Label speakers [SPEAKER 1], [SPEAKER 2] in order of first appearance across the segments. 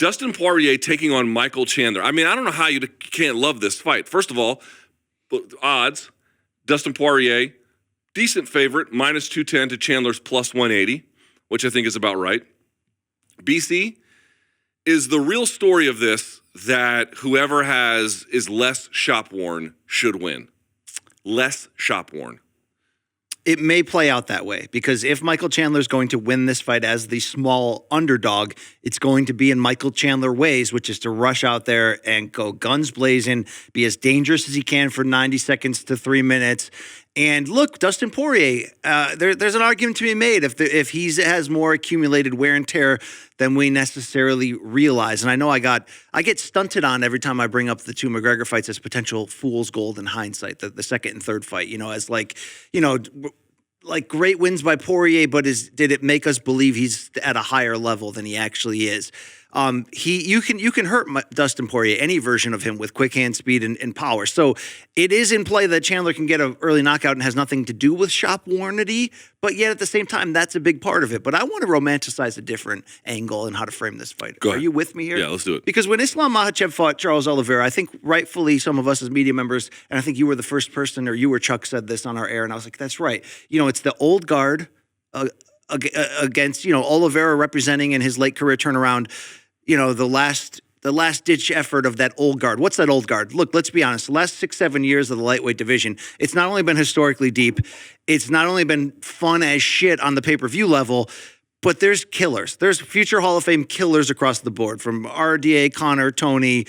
[SPEAKER 1] Dustin Poirier taking on Michael Chandler. I mean, I don't know how you can't love this fight. First of all, odds, Dustin Poirier, decent favorite, minus 210 to Chandler's plus 180, which I think is about right. BC, is the real story of this that whoever is less shop-worn should win? Less shop-worn.
[SPEAKER 2] It may play out that way because if Michael Chandler is going to win this fight as the small underdog, it's going to be in Michael Chandler ways, which is to rush out there and go guns blazing, be as dangerous as he can for 90 seconds to 3 minutes. And look, Dustin Poirier, there's an argument to be made if he has more accumulated wear and tear than we necessarily realize. And I know I get stunted on every time I bring up the two McGregor fights as potential fool's gold in hindsight, the second and third fight, as like great wins by Poirier, but did it make us believe he's at a higher level than he actually is? You can hurt Dustin Poirier, any version of him, with quick hand speed and power. So it is in play that Chandler can get an early knockout and has nothing to do with shop-wornity, but yet at the same time, that's a big part of it. But I want to romanticize a different angle and how to frame this fight.
[SPEAKER 1] Go ahead.
[SPEAKER 2] Are you with me here?
[SPEAKER 1] Yeah, let's do it.
[SPEAKER 2] Because when Islam Makhachev fought Charles Oliveira, I think rightfully some of us as media members, and I think you were the first person, or you or Chuck said this on our air, and I was like, that's right. It's the old guard against, Oliveira representing in his late career turnaround, the last ditch effort of that old guard. What's that old guard? Look, let's be honest. The last 6-7 years of the lightweight division, it's not only been historically deep, it's not only been fun as shit on the pay-per-view level, but there's killers. There's future Hall of Fame killers across the board, from RDA, Connor, Tony,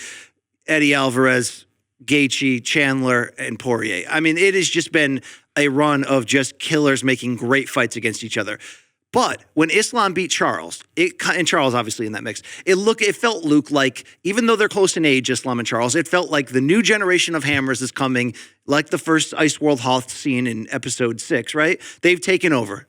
[SPEAKER 2] Eddie Alvarez, Gaethje, Chandler, and Poirier. I mean, it has just been a run of just killers making great fights against each other. But when Islam beat Charles, and Charles obviously in that mix, it felt, Luke, like even though they're close in age, Islam and Charles, it felt like the new generation of hammers is coming, like the first Ice World Hoth scene in episode 6, right? They've taken over.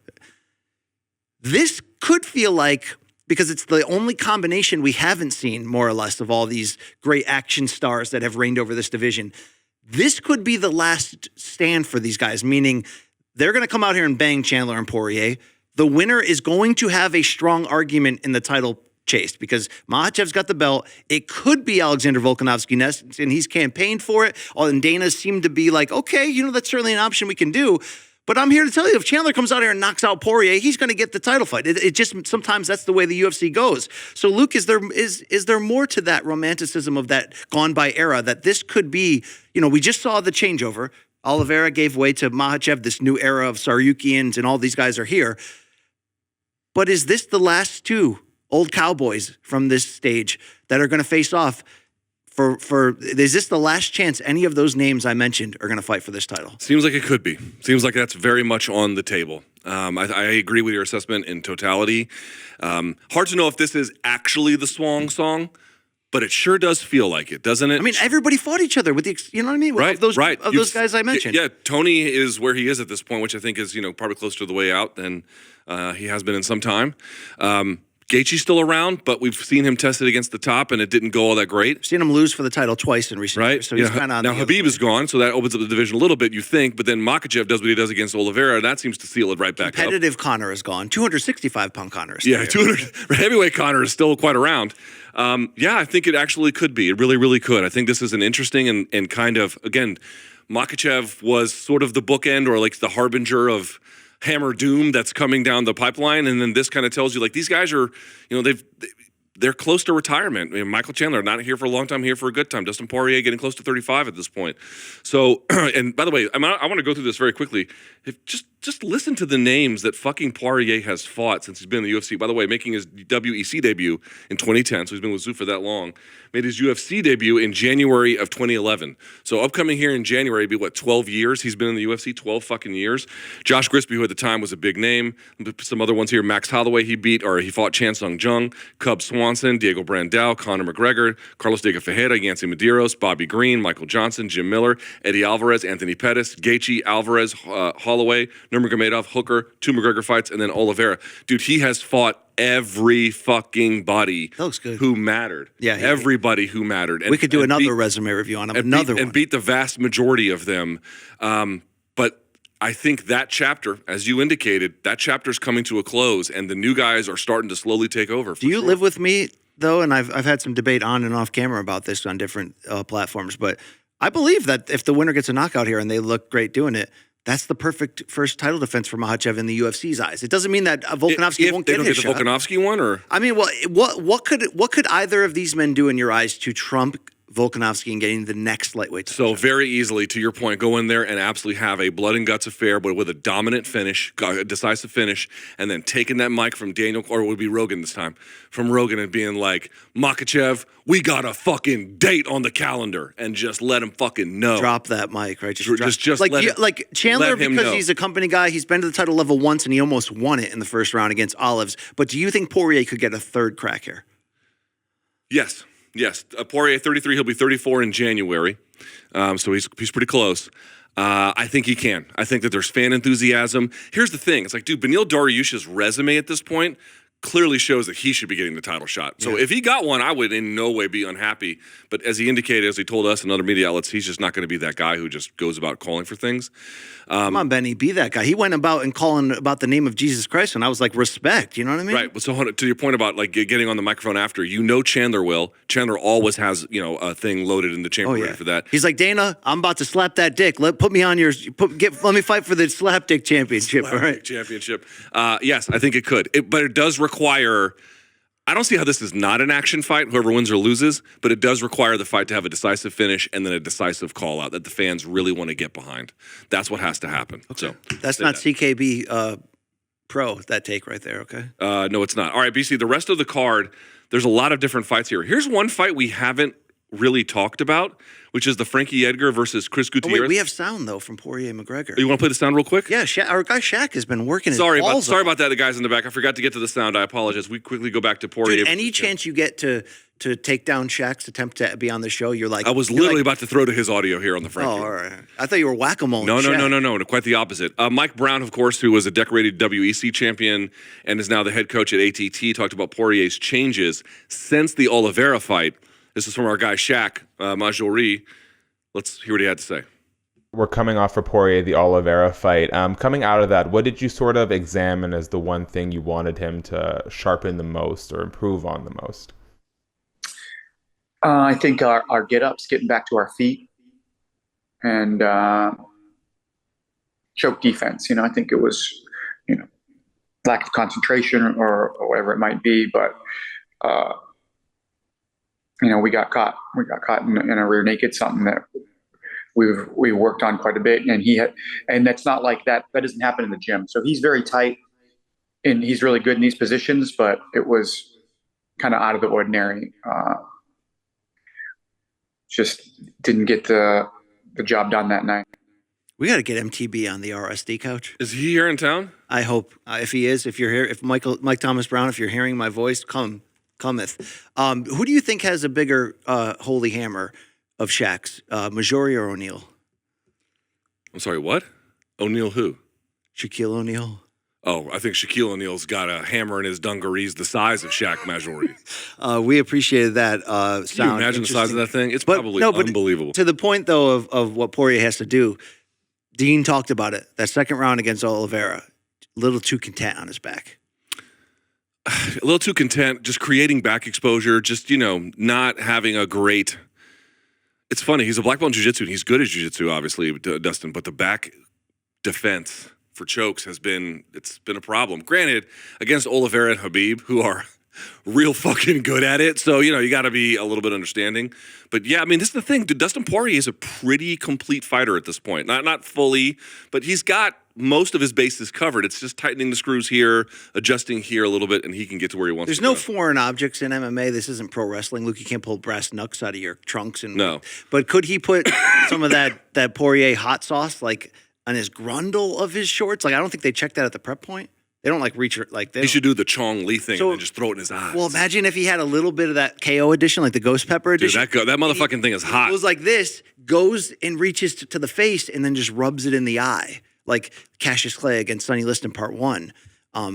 [SPEAKER 2] This could feel like, because it's the only combination we haven't seen, more or less, of all these great action stars that have reigned over this division, this could be the last stand for these guys, meaning they're going to come out here and bang Chandler and Poirier. The winner is going to have a strong argument in the title chase because Makhachev's got the belt. It could be Alexander Volkanovski, and he's campaigned for it. And Dana seemed to be like, okay, that's certainly an option we can do. But I'm here to tell you, if Chandler comes out here and knocks out Poirier, he's going to get the title fight. It just, sometimes that's the way the UFC goes. So, Luke, is there more to that romanticism of that gone by era that this could be, we just saw the changeover. Oliveira gave way to Makhachev, this new era of Saryukians, and all these guys are here. But is this the last two old cowboys from this stage that are going to face off is this the last chance any of those names I mentioned are going to fight for this title?
[SPEAKER 1] Seems like it could be. Seems like that's very much on the table. I agree with your assessment in totality. Hard to know if this is actually the Swan song, but it sure does feel like it, doesn't it?
[SPEAKER 2] I mean, everybody fought each other with you know what I mean?
[SPEAKER 1] Right,
[SPEAKER 2] of those guys I mentioned.
[SPEAKER 1] Yeah, Tony is where he is at this point, which I think is, probably closer to the way out than he has been in some time. Gaethje's still around, but we've seen him tested against the top, and it didn't go all that great.
[SPEAKER 2] Seen him lose for the title twice in recent years, so he's kind of on
[SPEAKER 1] now Habib is gone, so that opens up the division a little bit, you think, but then Makhachev does what he does against Oliveira, and that seems to seal it right back up.
[SPEAKER 2] Competitive Connor is gone. 265-pound Connor is
[SPEAKER 1] yeah, 200 heavyweight Connor is still quite around. I think it actually could be. It really, really could. I think this is an interesting and kind of, again, Makhachev was sort of the bookend or like the harbinger of hammer doom that's coming down the pipeline, and then this kind of tells you like these guys are, they're close to retirement. Michael Chandler not here for a long time, here for a good time. Dustin Poirier getting close to 35 at this point. So, and by the way, I want to go through this very quickly. Just listen to the names that fucking Poirier has fought since he's been in the UFC. By the way, making his WEC debut in 2010, so he's been with Zoo for that long. Made his UFC debut in January of 2011. So upcoming here in January, it'd be 12 years he's been in the UFC, 12 fucking years. Josh Grisby, who at the time was a big name. Some other ones here, Max Holloway he fought Chan Sung Jung, Cub Swanson, Diego Brandao, Conor McGregor, Carlos de Fajeda, Yancy Medeiros, Bobby Green, Michael Johnson, Jim Miller, Eddie Alvarez, Anthony Pettis, Gaethje, Alvarez, Holloway, Nurmagomedov, Hooker, 2 McGregor fights, and then Oliveira. Dude, he has fought every fucking body who mattered.
[SPEAKER 2] Yeah,
[SPEAKER 1] everybody who mattered.
[SPEAKER 2] And we could do another resume review on him. And
[SPEAKER 1] beat the vast majority of them. But I think that chapter, as you indicated, that chapter's coming to a close, and the new guys are starting to slowly take over.
[SPEAKER 2] Do you live with me though, and I've had some debate on and off camera about this on different platforms, but I believe that if the winner gets a knockout here and they look great doing it, that's the perfect first title defense for Makhachev in the UFC's eyes. It doesn't mean that Volkanovski won't get his shot.
[SPEAKER 1] If they don't get the Volkanovski one, or
[SPEAKER 2] I mean, well, what could either of these men do in your eyes to trump Volkanovski and getting the next lightweight title
[SPEAKER 1] so
[SPEAKER 2] shot?
[SPEAKER 1] very easily, to your point, go in there and absolutely have a blood and guts affair, but with a dominant finish, a decisive finish, and then taking that mic from Daniel, or it would be Rogan this time, from Rogan and being like, Makhachev, we got a fucking date on the calendar, and just let him fucking know.
[SPEAKER 2] Drop that mic, right?
[SPEAKER 1] Just
[SPEAKER 2] like,
[SPEAKER 1] let him,
[SPEAKER 2] like Chandler,
[SPEAKER 1] let him
[SPEAKER 2] because
[SPEAKER 1] know.
[SPEAKER 2] he's a company guy, he's been to the title level once and he almost won it in the first round against Olives. But do you think Poirier could get a third crack here?
[SPEAKER 1] Yes. Poirier, 33. He'll be 34 in January. So he's pretty close. I think he can. I think that there's fan enthusiasm. Here's the thing. It's like, dude, Beneil Dariush's resume at this point clearly shows that he should be getting the title shot. So if he got one, I would in no way be unhappy. But as he indicated, as he told us and other media outlets, he's just not going to be that guy who just goes about calling for things.
[SPEAKER 2] Come on, Benny, be that guy. He went about and calling about the name of Jesus Christ, and I was like, respect. You know what I mean?
[SPEAKER 1] Right. So to your point about like getting on the microphone after, Chandler will. Chandler always has a thing loaded in the chamber ready for that.
[SPEAKER 2] He's like, Dana, I'm about to slap that dick. Put me on yours. Let me fight for the slap dick championship. All right.
[SPEAKER 1] Championship. Yes, I think it could. But it does require. I don't see how this is not an action fight, whoever wins or loses, but it does require the fight to have a decisive finish and then a decisive call out that the fans really want to get behind. That's what has to happen. Okay. So
[SPEAKER 2] that's not CKB pro, that take right there, okay?
[SPEAKER 1] No, it's not. All right, BC, the rest of the card, there's a lot of different fights here. Here's one fight we haven't really talked about, which is the Frankie Edgar versus Chris Gutierrez.
[SPEAKER 2] Oh, wait, we have sound, though, from Poirier McGregor.
[SPEAKER 1] You want to play the sound real quick?
[SPEAKER 2] Yeah, our guy Shaq has been working his
[SPEAKER 1] Sorry
[SPEAKER 2] balls
[SPEAKER 1] about
[SPEAKER 2] off.
[SPEAKER 1] that, the guys in the back. I forgot to get to the sound. I apologize. We quickly go back to Poirier.
[SPEAKER 2] Dude, any chance you get to take down Shaq's attempt to be on the show, you're like...
[SPEAKER 1] I was literally about to throw to his audio here on the Frankie.
[SPEAKER 2] Oh, all right. I thought you were whack-a-mole.
[SPEAKER 1] No. Quite the opposite. Mike Brown, of course, who was a decorated WEC champion and is now the head coach at ATT, talked about Poirier's changes since the Oliveira fight. This is from our guy Shaq Majori. Let's hear what he had to say.
[SPEAKER 3] We're coming off for Poirier, the Oliveira fight. Coming out of that, what did you sort of examine as the one thing you wanted him to sharpen the most or improve on the most?
[SPEAKER 4] I think our get-ups, getting back to our feet, and choke defense. I think it was, lack of concentration or whatever it might be, but we got caught. We got caught in a rear naked, something that we worked on quite a bit, and that's not like that. That doesn't happen in the gym. So he's very tight, and he's really good in these positions, but it was kind of out of the ordinary. Just didn't get the job done that night.
[SPEAKER 2] We got to get MTB on the RSD couch.
[SPEAKER 1] Is he here in town?
[SPEAKER 2] I hope. If he is, if you're here, if Mike Thomas Brown, if you're hearing my voice, cometh. Who do you think has a bigger holy hammer of Shaq's, Majori or O'Neal?
[SPEAKER 1] I'm sorry, what? O'Neal who?
[SPEAKER 2] Shaquille O'Neal.
[SPEAKER 1] Oh, I think Shaquille O'Neal's got a hammer in his dungarees the size of Shaq Majori.
[SPEAKER 2] We appreciated that sound.
[SPEAKER 1] Can you imagine the size of that thing? It's probably unbelievable.
[SPEAKER 2] To the point, though, of what Poirier has to do, Dean talked about it. That second round against Oliveira, a little too content on his back.
[SPEAKER 1] A little too content, just creating back exposure, just, not having a great... It's funny, he's a black belt in jiu-jitsu, and he's good at jiu-jitsu, obviously, Dustin, but the back defense for chokes it's been a problem. Granted, against Oliveira and Habib, who are real fucking good at it, so, you got to be a little bit understanding. But, yeah, I mean, this is the thing. Dustin Poirier is a pretty complete fighter at this point. Not fully, but he's got most of his bases covered. It's just tightening the screws here, adjusting here a little bit, and he can get to where he wants
[SPEAKER 2] There's
[SPEAKER 1] to go.
[SPEAKER 2] no foreign objects in MMA. This isn't pro wrestling. Luke, you can't pull brass knucks out of your trunks.
[SPEAKER 1] No.
[SPEAKER 2] But could he put some of that Poirier hot sauce, like, on his grundle of his shorts? Like, I don't think they check that at the prep point. They don't, like, reach...
[SPEAKER 1] He should do the Chong Li thing and then just throw it in his eyes.
[SPEAKER 2] Well, imagine if he had a little bit of that KO edition, like the ghost pepper edition.
[SPEAKER 1] Dude, that motherfucking thing is hot.
[SPEAKER 2] It was like this, goes and reaches to the face and then just rubs it in the eye. Like Cassius Clay against Sonny Liston Part 1.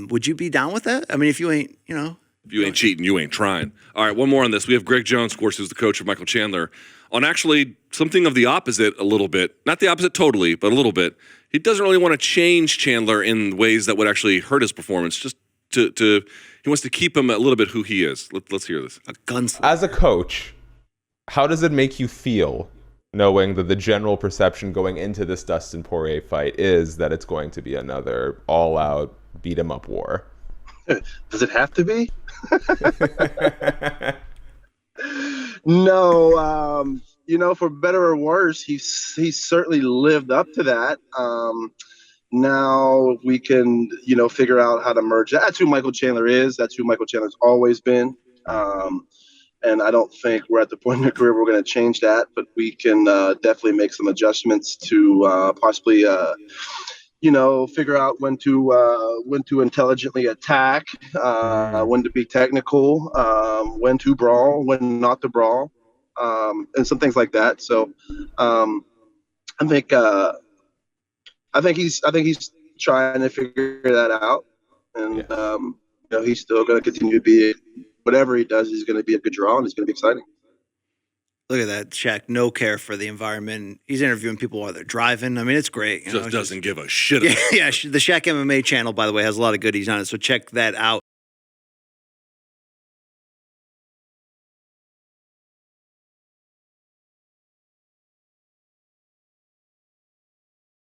[SPEAKER 2] Would you be down with that? I mean, if you ain't,
[SPEAKER 1] If you ain't cheating, you ain't trying. All right, one more on this. We have Greg Jones, of course, who's the coach of Michael Chandler, on actually something of the opposite a little bit. Not the opposite totally, but a little bit. He doesn't really want to change Chandler in ways that would actually hurt his performance. Just to he wants to keep him a little bit who he is. Let's hear this.
[SPEAKER 2] A gunslinger.
[SPEAKER 3] As a coach, how does it make you feel knowing that the general perception going into this Dustin Poirier fight is that it's going to be another all-out beat-em-up war?
[SPEAKER 5] Does it have to be? No, for better or worse, he's certainly lived up to that. Now we can, figure out how to merge that. That's who Michael Chandler is. That's who Michael Chandler's always been. And I don't think we're at the point in our career where we're going to change that, but we can definitely make some adjustments to possibly, figure out when to intelligently attack, when to be technical, when to brawl, when not to brawl, and some things like that. So I think he's trying to figure that out, and he's still going to continue to be. Whatever he does, he's going to be a good draw, and it's going to be exciting.
[SPEAKER 2] Look at that, Shaq. No care for the environment. He's interviewing people while they're driving. I mean, it's great.
[SPEAKER 1] Just doesn't give a shit.
[SPEAKER 2] Yeah, the Shaq MMA channel, by the way, has a lot of goodies on it, so check that out.